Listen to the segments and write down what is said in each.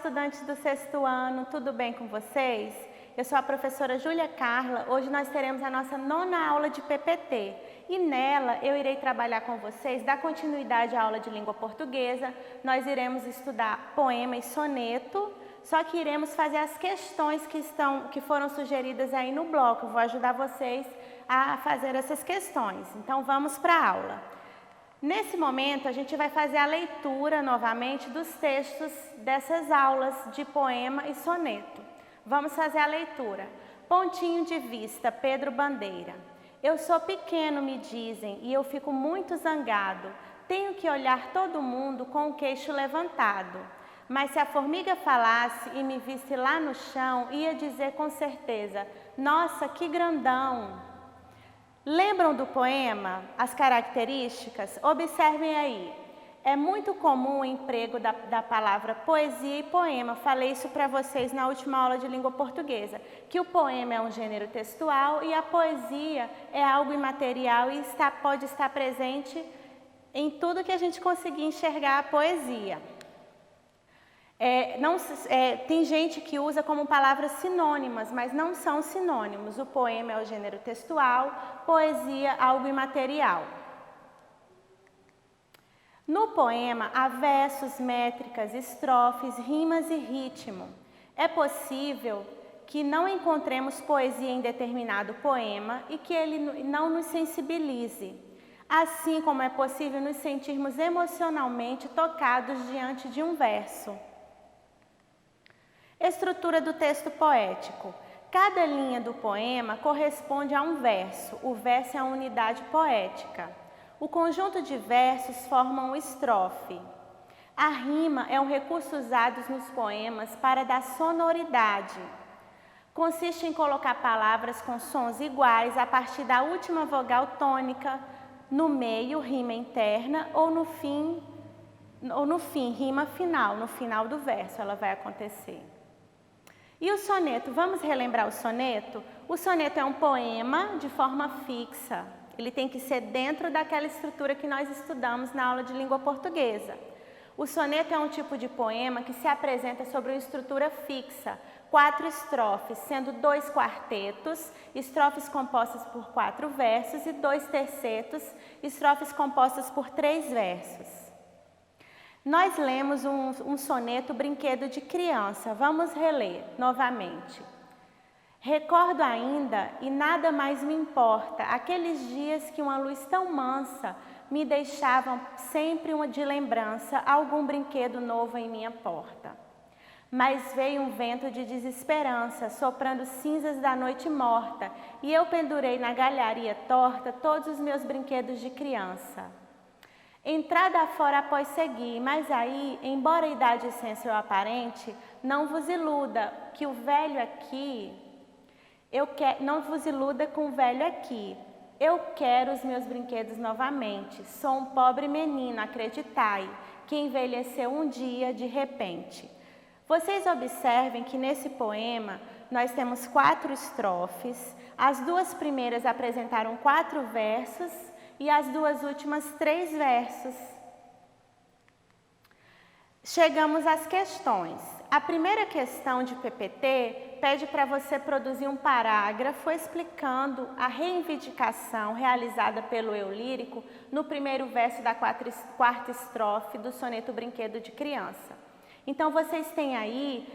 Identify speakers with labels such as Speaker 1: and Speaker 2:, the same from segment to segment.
Speaker 1: estudantes do sexto ano, tudo bem com vocês? Eu sou a professora Júlia Carla. Hoje nós teremos a nossa 9ª aula de PPT e nela eu irei trabalhar com vocês, dar continuidade à aula de língua portuguesa. Nós iremos estudar poema e soneto, só que iremos fazer as questões que foram sugeridas aí no bloco. Eu vou ajudar vocês a fazer essas questões. Então vamos para a aula. Nesse momento, a gente vai fazer a leitura novamente dos textos dessas aulas de poema e soneto. Vamos fazer a leitura. Pontinho de vista, Pedro Bandeira. Eu sou pequeno, me dizem, e eu fico muito zangado. Tenho que olhar todo mundo com o queixo levantado. Mas se a formiga falasse e me visse lá no chão, ia dizer com certeza, nossa, que grandão! Lembram do poema? As características? Observem aí. É muito comum o emprego da palavra poesia e poema. Falei isso para vocês na última aula de língua portuguesa, que o poema é um gênero textual e a poesia é algo imaterial e pode estar presente em tudo que a gente conseguir enxergar a poesia. Tem gente que usa como palavras sinônimas, mas não são sinônimos. O poema é o gênero textual, poesia, algo imaterial. No poema, há versos, métricas, estrofes, rimas e ritmo. É possível que não encontremos poesia em determinado poema e que ele não nos sensibilize. Assim como é possível nos sentirmos emocionalmente tocados diante de um verso. Estrutura do texto poético. Cada linha do poema corresponde a um verso. O verso é a unidade poética. O conjunto de versos forma uma estrofe. A rima é um recurso usado nos poemas para dar sonoridade. Consiste em colocar palavras com sons iguais a partir da última vogal tônica, no meio, rima interna, ou no fim, rima final. No final do verso ela vai acontecer. E o soneto? Vamos relembrar o soneto? O soneto é um poema de forma fixa. Ele tem que ser dentro daquela estrutura que nós estudamos na aula de língua portuguesa. O soneto é um tipo de poema que se apresenta sobre uma estrutura fixa. 4 estrofes, sendo 2 quartetos, estrofes compostas por 4 versos e 2 tercetos, estrofes compostas por 3 versos. Nós lemos um soneto Brinquedo de Criança. Vamos reler novamente. Recordo ainda, e nada mais me importa, aqueles dias que uma luz tão mansa me deixavam sempre de lembrança algum brinquedo novo em minha porta. Mas veio um vento de desesperança, soprando cinzas da noite morta, e eu pendurei na galharia torta todos os meus brinquedos de criança. Entrada afora após seguir, mas aí, embora a idade sensível aparente, não vos iluda que o velho aqui, não vos iluda com o velho aqui. Eu quero os meus brinquedos novamente. Sou um pobre menino, acreditai, que envelheceu um dia de repente. Vocês observem que nesse poema nós temos 4 estrofes. As 2 primeiras apresentaram 4 versos e as 2 últimas 3 versos. Chegamos às questões. A primeira questão de PPT pede para você produzir um parágrafo explicando a reivindicação realizada pelo eu lírico no primeiro verso da 4ª estrofe do soneto Brinquedo de Criança. Então, vocês têm aí,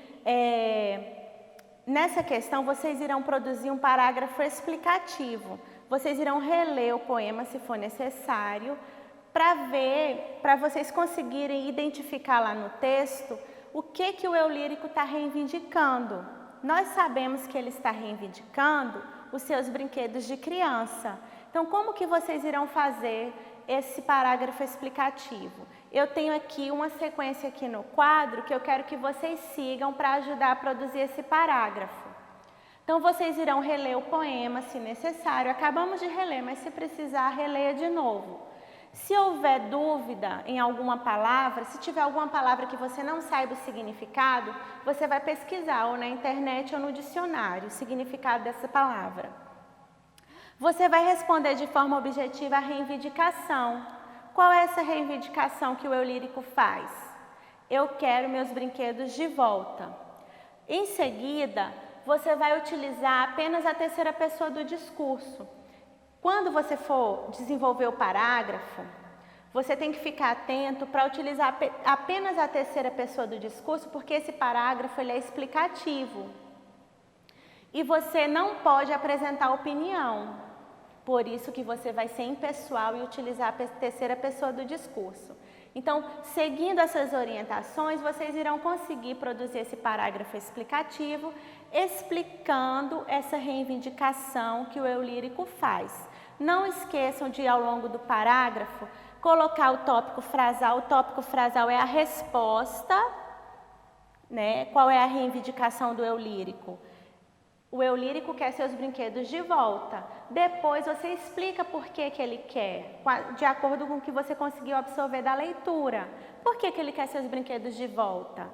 Speaker 1: nessa questão, vocês irão produzir um parágrafo explicativo. Vocês irão reler o poema, se for necessário, para vocês conseguirem identificar lá no texto o que o eu lírico está reivindicando. Nós sabemos que ele está reivindicando os seus brinquedos de criança. Então, como que vocês irão fazer esse parágrafo explicativo? Eu tenho aqui uma sequência aqui no quadro que eu quero que vocês sigam para ajudar a produzir esse parágrafo. Então, vocês irão reler o poema, se necessário. Acabamos de reler, mas se precisar, releia de novo. Se houver dúvida em alguma palavra, se tiver alguma palavra que você não saiba o significado, você vai pesquisar ou na internet ou no dicionário o significado dessa palavra. Você vai responder de forma objetiva a reivindicação. Qual é essa reivindicação que o eu lírico faz? eu quero meus brinquedos de volta. Em seguida, você vai utilizar apenas a terceira pessoa do discurso. Quando você for desenvolver o parágrafo, você tem que ficar atento para utilizar apenas a terceira pessoa do discurso, porque esse parágrafo ele é explicativo. E você não pode apresentar opinião. Por isso que você vai ser impessoal e utilizar a terceira pessoa do discurso. Então, seguindo essas orientações, vocês irão conseguir produzir esse parágrafo explicativo, explicando essa reivindicação que o eu lírico faz. Não esqueçam de, ao longo do parágrafo, colocar o tópico frasal. O tópico frasal é a resposta, né? Qual é a reivindicação do eu lírico? O eu lírico quer seus brinquedos de volta. Depois você explica por que ele quer, de acordo com o que você conseguiu absorver da leitura. Por que ele quer seus brinquedos de volta?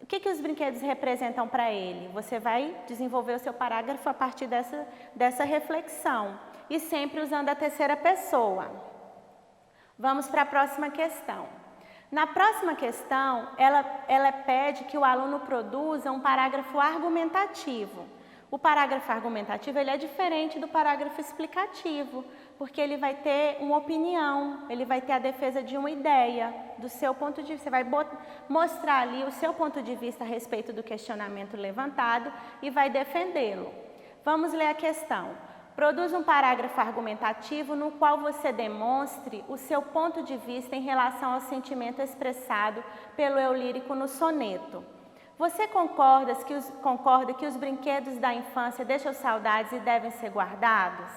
Speaker 1: O que os brinquedos representam para ele? Você vai desenvolver o seu parágrafo a partir dessa reflexão. E sempre usando a terceira pessoa. Vamos para a próxima questão. Na próxima questão, ela pede que o aluno produza um parágrafo argumentativo. O parágrafo argumentativo ele é diferente do parágrafo explicativo, porque ele vai ter uma opinião, ele vai ter a defesa de uma ideia, do seu ponto de vista. Você vai mostrar ali o seu ponto de vista a respeito do questionamento levantado e vai defendê-lo. Vamos ler a questão. Produza um parágrafo argumentativo no qual você demonstre o seu ponto de vista em relação ao sentimento expressado pelo eu lírico no soneto. Você concorda que os brinquedos da infância deixam saudades e devem ser guardados?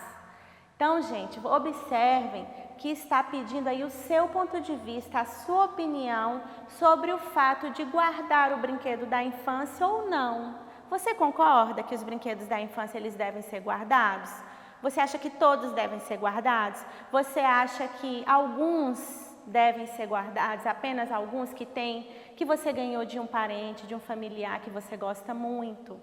Speaker 1: Então, gente, observem que está pedindo aí o seu ponto de vista, a sua opinião sobre o fato de guardar o brinquedo da infância ou não. Você concorda que os brinquedos da infância eles devem ser guardados? Você acha que todos devem ser guardados? Você acha que alguns devem ser guardados, apenas alguns que você ganhou de um parente, de um familiar que você gosta muito?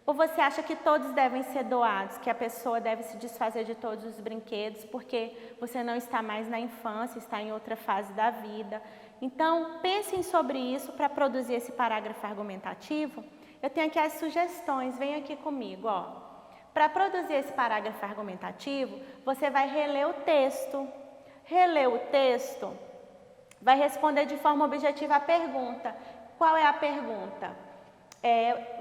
Speaker 1: Ou você acha que todos devem ser doados, que a pessoa deve se desfazer de todos os brinquedos porque você não está mais na infância, está em outra fase da vida? Então, pensem sobre isso para produzir esse parágrafo argumentativo. Eu tenho aqui as sugestões, vem aqui comigo, ó. Para produzir esse parágrafo argumentativo, você vai reler o texto. Reler o texto, vai responder de forma objetiva a pergunta. Qual é a pergunta?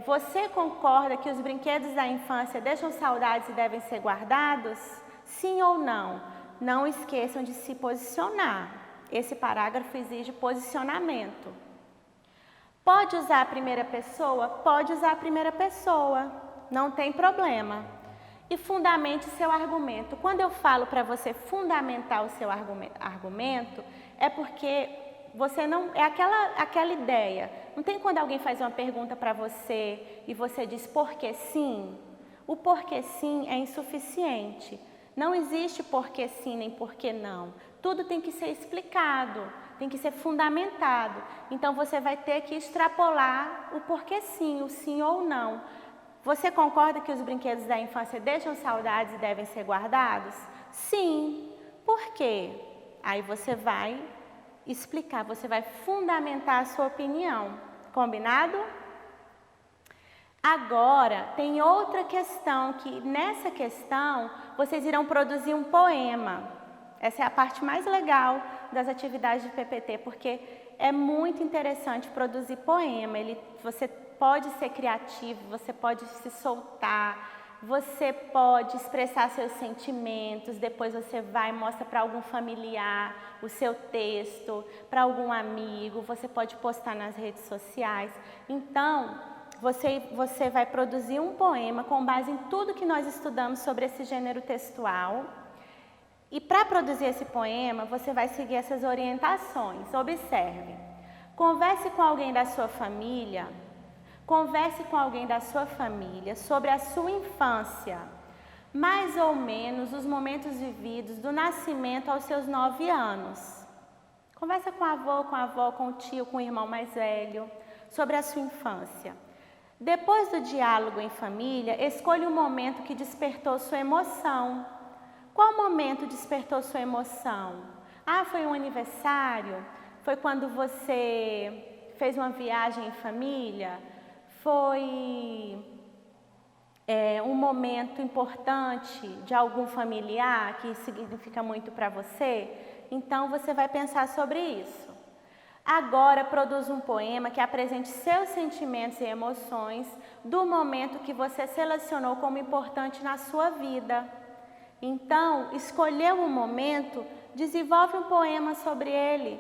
Speaker 1: Você concorda que os brinquedos da infância deixam saudades e devem ser guardados? Sim ou não? Não esqueçam de se posicionar. Esse parágrafo exige posicionamento. Pode usar a primeira pessoa? Pode usar a primeira pessoa, não tem problema. E fundamente seu argumento. Quando eu falo para você fundamentar o seu argumento, é porque você não... É aquela ideia. Não tem quando alguém faz uma pergunta para você e você diz porque sim? O porque sim é insuficiente. Não existe porque sim nem porque não. Tudo tem que ser explicado, tem que ser fundamentado. Então você vai ter que extrapolar o porquê sim, o sim ou não. Você concorda que os brinquedos da infância deixam saudades e devem ser guardados? Sim. Por quê? Aí você vai explicar, você vai fundamentar a sua opinião. Combinado? Agora, tem outra questão que, nessa questão, vocês irão produzir um poema. Essa é a parte mais legal das atividades de PPT, porque é muito interessante produzir poema. Você pode ser criativo, você pode se soltar, você pode expressar seus sentimentos, depois você vai e mostra para algum familiar o seu texto, para algum amigo, você pode postar nas redes sociais. Então, você vai produzir um poema com base em tudo que nós estudamos sobre esse gênero textual. E para produzir esse poema, você vai seguir essas orientações. Observe. Converse com alguém da sua família. Converse com alguém da sua família sobre a sua infância. Mais ou menos os momentos vividos do nascimento aos seus 9 anos. Conversa com a avó, com o tio, com o irmão mais velho, sobre a sua infância. Depois do diálogo em família, escolha um momento que despertou sua emoção. Qual momento despertou sua emoção? Ah, foi um aniversário? Foi quando você fez uma viagem em família? Foi um momento importante de algum familiar que significa muito para você? Então, você vai pensar sobre isso. Agora, produza um poema que apresente seus sentimentos e emoções do momento que você selecionou como importante na sua vida. Então, escolheu um momento, desenvolve um poema sobre ele.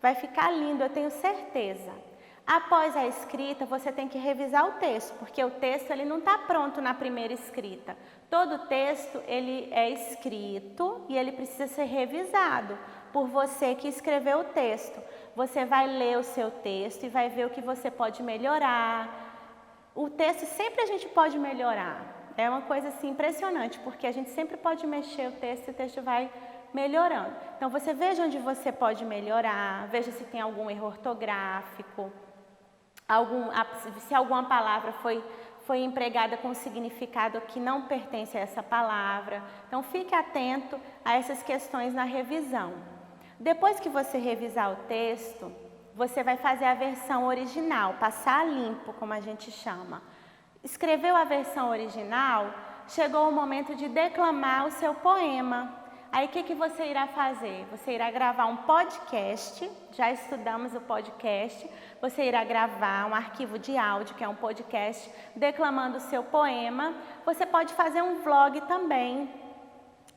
Speaker 1: Vai ficar lindo, eu tenho certeza. Após a escrita, você tem que revisar o texto, porque o texto ele não está pronto na primeira escrita. Todo texto ele é escrito e ele precisa ser revisado por você que escreveu o texto. Você vai ler o seu texto e vai ver o que você pode melhorar. O texto sempre a gente pode melhorar. É uma coisa assim impressionante, porque a gente sempre pode mexer o texto e o texto vai melhorando. Então você veja onde você pode melhorar, veja se tem algum erro ortográfico, se alguma palavra foi empregada com um significado que não pertence a essa palavra. Então fique atento a essas questões na revisão. Depois que você revisar o texto, você vai fazer a versão original, passar limpo, como a gente chama. Escreveu a versão original, chegou o momento de declamar o seu poema. Aí o que você irá fazer? Você irá gravar um podcast, já estudamos o podcast, você irá gravar um arquivo de áudio, que é um podcast, declamando o seu poema. Você pode fazer um vlog também,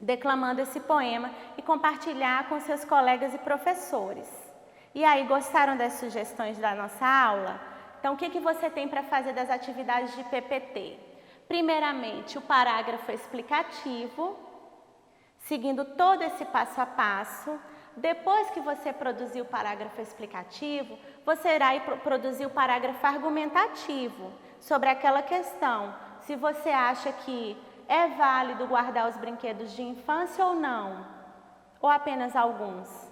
Speaker 1: declamando esse poema e compartilhar com seus colegas e professores. E aí, gostaram das sugestões da nossa aula? Então, o que você tem para fazer das atividades de PPT? Primeiramente, o parágrafo explicativo, seguindo todo esse passo a passo. Depois que você produzir o parágrafo explicativo, você irá produzir o parágrafo argumentativo sobre aquela questão. Se você acha que é válido guardar os brinquedos de infância ou não, ou apenas alguns.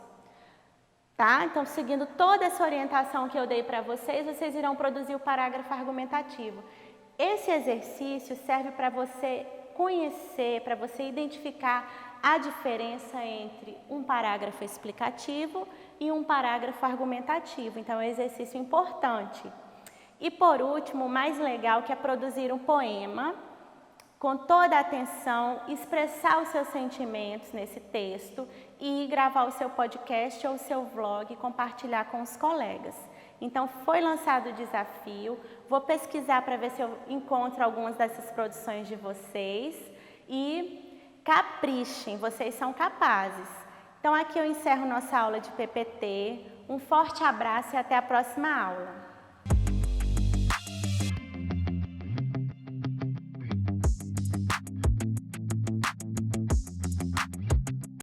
Speaker 1: Tá? Então, seguindo toda essa orientação que eu dei para vocês, vocês irão produzir o parágrafo argumentativo. Esse exercício serve para você conhecer, para você identificar a diferença entre um parágrafo explicativo e um parágrafo argumentativo. Então, é um exercício importante. E, por último, o mais legal que é produzir um poema com toda a atenção, expressar os seus sentimentos nesse texto e gravar o seu podcast ou o seu vlog e compartilhar com os colegas. Então, foi lançado o desafio, vou pesquisar para ver se eu encontro algumas dessas produções de vocês e caprichem, vocês são capazes. Então, aqui eu encerro nossa aula de PPT, um forte abraço e até a próxima aula.